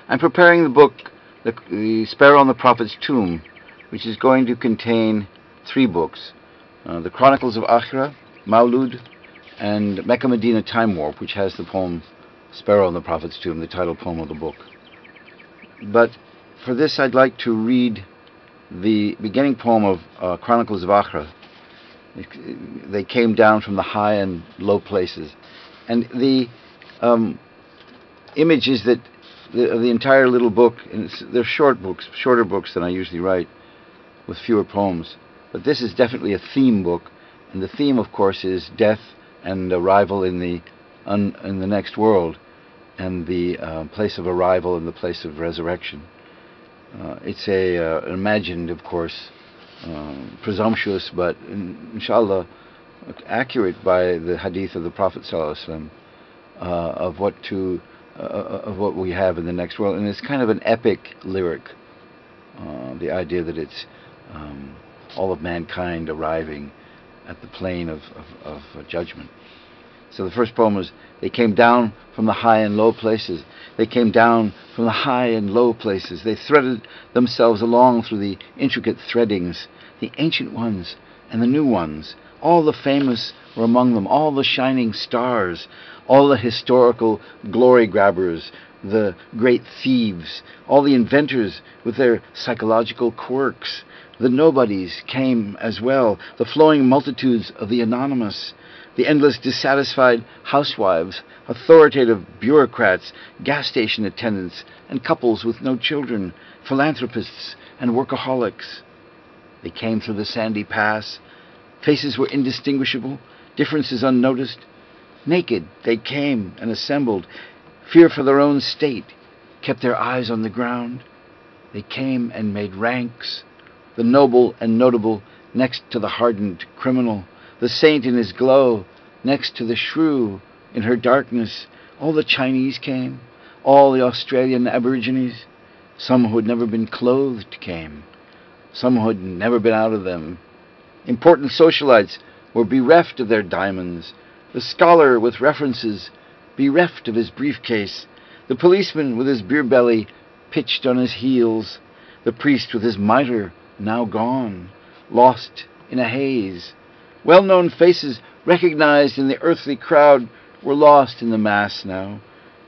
I'm preparing the book, the Sparrow on the Prophet's Tomb, which is going to contain 3 books. The Chronicles of Akhira, Maulud, and Mecca Medina Time Warp, which has the poem Sparrow on the Prophet's Tomb, the title poem of the book. But for this I'd like to read the beginning poem of Chronicles of Akhira. They came down from the high and low places. And the image is that the entire little book, and they're shorter books than I usually write, with fewer poems. But this is definitely a theme book, and the theme, of course, is death and arrival in the next world, and the place of arrival and the place of resurrection. It's an imagined, of course, presumptuous, but inshallah accurate by the hadith of the Prophet ﷺ, of what we have in the next world. And it's kind of an epic lyric, the idea that it's all of mankind arriving at the plane of judgment. So the first poem was, they came down from the high and low places. They came down from the high and low places. They threaded themselves along through the intricate threadings, the ancient ones and the new ones. All the famous were among them, all the shining stars, all the historical glory grabbers, the great thieves, all the inventors with their psychological quirks. The nobodies came as well, the flowing multitudes of the anonymous, the endless dissatisfied housewives, authoritative bureaucrats, gas station attendants, and couples with no children, philanthropists and workaholics. They came through the sandy pass. Faces were indistinguishable, differences unnoticed. Naked they came and assembled, fear for their own state, kept their eyes on the ground. They came and made ranks, the noble and notable next to the hardened criminal, the saint in his glow next to the shrew in her darkness. All the Chinese came, all the Australian Aborigines. Some who had never been clothed came, some who had never been out of them. Important socialites were bereft of their diamonds, the scholar with references bereft of his briefcase, the policeman with his beer belly pitched on his heels, the priest with his mitre now gone, lost in a haze. Well-known faces recognized in the earthly crowd were lost in the mass now,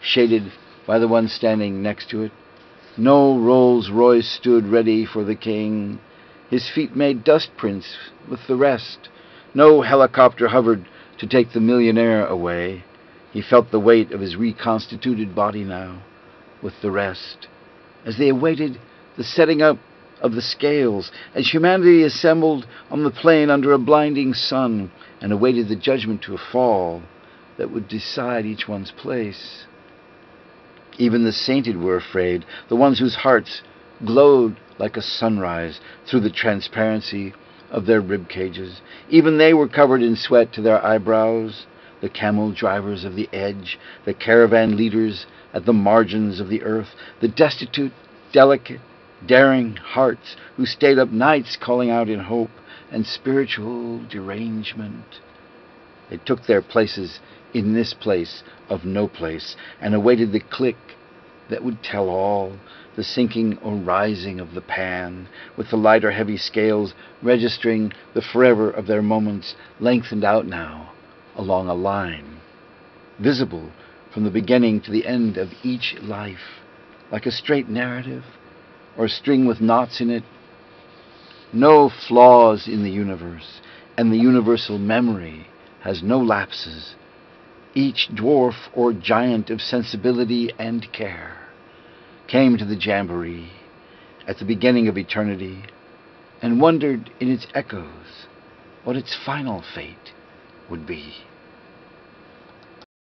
shaded by the one standing next to it. No Rolls Royce stood ready for the king. His feet made dust prints with the rest. No helicopter hovered to take the millionaire away. He felt the weight of his reconstituted body now, with the rest. As they awaited the setting up of the scales, as humanity assembled on the plain under a blinding sun and awaited the judgment to fall that would decide each one's place. Even the sainted were afraid, the ones whose hearts glowed like a sunrise through the transparency of their rib cages. Even they were covered in sweat to their eyebrows, the camel drivers of the edge, the caravan leaders at the margins of the earth, the destitute, delicate, daring hearts who stayed up nights calling out in hope and spiritual derangement. They took their places in this place of no place and awaited the click that would tell all, the sinking or rising of the pan, with the light or heavy scales registering the forever of their moments lengthened out now along a line, visible from the beginning to the end of each life, like a straight narrative or a string with knots in it. No flaws in the universe, and the universal memory has no lapses. Each dwarf or giant of sensibility and care came to the jamboree at the beginning of eternity and wondered in its echoes what its final fate would be.